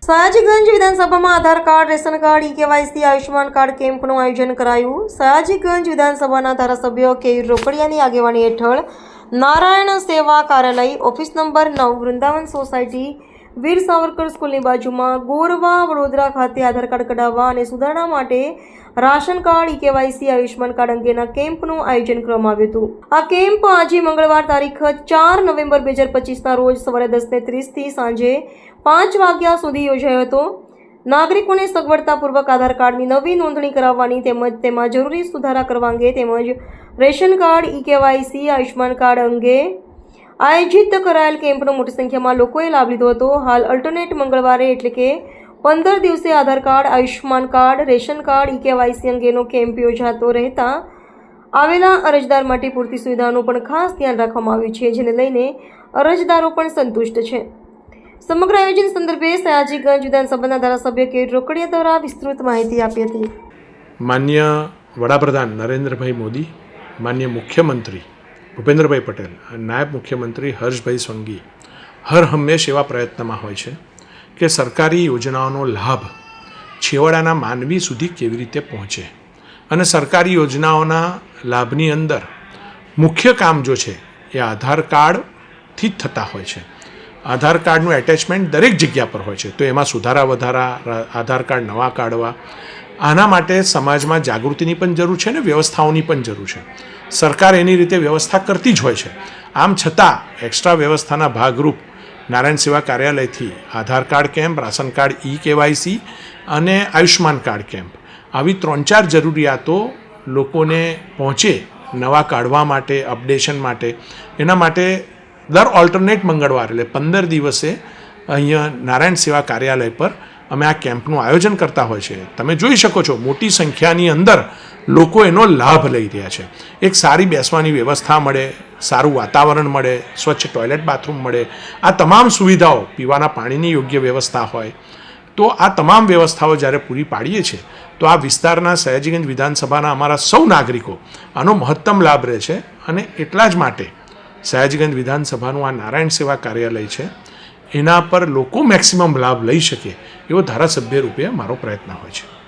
સયાજીગંજ વિધાનસભામાં Aadhaar card, ration card, e KYC, Ayushman card કેમ્પનું આયોજન કરાયું. સયાજીગંજ વિધાનસભાના ધારાસભ્ય કેયુર રોકડિયાની આગેવાની હેઠળ નારાયણ સેવા કાર્યાલય, ઓફિસ નંબર 9, વૃંદાવન સોસાયટી, વીર સાવરકર સ્કૂલની બાજુમાં ગોરવા, વડોદરા ખાતે આધાર કાર્ડ કઢાવવા અને સુધારણા માટે ration card, e KYC, Ayushman card અંગેના કેમ્પનું આયોજન કરવામાં આવ્યું હતું. આ કેમ્પ આજે મંગળવાર તારીખ 4 નવેમ્બર 2025ના રોજ સવારે 10:30 થી સાંજે 5 વાગ્યા સુધી યોજાયો હતો. નાગરિકોને સગવડતાપૂર્વક આધાર કાર્ડની નવી નોંધણી કરાવવાની તેમજ તેમાં જરૂરી સુધારા કરવા અંગે તેમજ ration card, e KYC, Ayushman card અંગે આયોજિત કરાયેલ કેમ્પનો મોટી સંખ્યામાં લોકોએ લાભ લીધો હતો. હાલ અલ્ટરનેટ મંગળવારે એટલે કે 15 દિવસે Aadhaar card, Ayushman card, ration card, e KYC અંગેનો કેમ્પ યોજાતો રહેતા આવેલા અરજદાર માટે પૂરતી સુવિધાનું પણ ખાસ ધ્યાન રાખવામાં આવ્યું છે, જેને લઈને અરજદારો પણ સંતુષ્ટ છે. સમગ્ર આયોજન સંદર્ભે સયાજીગંજ વિધાનસભાના ધારાસભ્ય કેયુર રોકડિયા દ્વારા વિસ્તૃત માહિતી આપી હતી. માન્ય વડાપ્રધાન નરેન્દ્રભાઈ મોદી, માન્ય મુખ્યમંત્રી ભૂપેન્દ્રભાઈ પટેલ, નાયબ મુખ્યમંત્રી હર્ષભાઈ સંઘવી હર હંમેશ એવા પ્રયત્નમાં હોય છે કે સરકારી યોજનાઓનો લાભ છેવાડાના માનવી સુધી કેવી રીતે પહોંચે. અને સરકારી યોજનાઓના લાભની અંદર મુખ્ય કામ જો છે એ આધાર કાર્ડથી જ થતા હોય છે. આધાર કાર્ડનું એટેચમેન્ટ દરેક જગ્યા પર હોય છે, તો એમાં સુધારા વધારા, આધાર કાર્ડ નવા કાઢવા, આના માટે સમાજમાં જાગૃતિની પણ જરૂર છે અને વ્યવસ્થાઓની પણ જરૂર છે. સરકાર એની રીતે વ્યવસ્થા કરતી જ હોય છે. આમ છતાં એક્સ્ટ્રા વ્યવસ્થાના ભાગરૂપ નારાયણ સેવા કાર્યાલયથી આધાર કાર્ડ કેમ્પ, રાશન કાર્ડ, ઈ-કેવાયસી અને આયુષ્માન કાર્ડ કેમ્પ, આવી 3-4 જરૂરિયાતો લોકોને પહોંચે નવા કાઢવા માટે, અપડેશન માટે, એના માટે દર ઓલ્ટરનેટ મંગળવાર એટલે 15 દિવસે અહીંયા નારાયણ સેવા કાર્યાલય પર અમે આ કેમ્પનું આયોજન કરતા હોય છે. તમે જોઈ શકો છો મોટી સંખ્યાની અંદર લોકો એનો લાભ લઈ રહ્યા છે. એક સારી બેસવાની વ્યવસ્થા મળે, સારું વાતાવરણ મળે, સ્વચ્છ ટોયલેટ બાથરૂમ મળે, આ તમામ સુવિધાઓ, પીવાના પાણીની યોગ્ય વ્યવસ્થા હોય, તો આ તમામ વ્યવસ્થાઓ જ્યારે પૂરી પાડીએ છીએ તો આ વિસ્તારના સયાજીગંજ વિધાનસભાના અમારા સૌ નાગરિકો આનો મહત્તમ લાભ રહે છે. અને એટલા જ માટે સયાજીગંજ વિધાનસભાનું આ નારાયણ સેવા કાર્યાલય છે, એના પર લોકો મેક્સિમમ લાભ લઈ શકે એવો ધારાસભ્ય રૂપે મારો પ્રયત્ન હોય છે.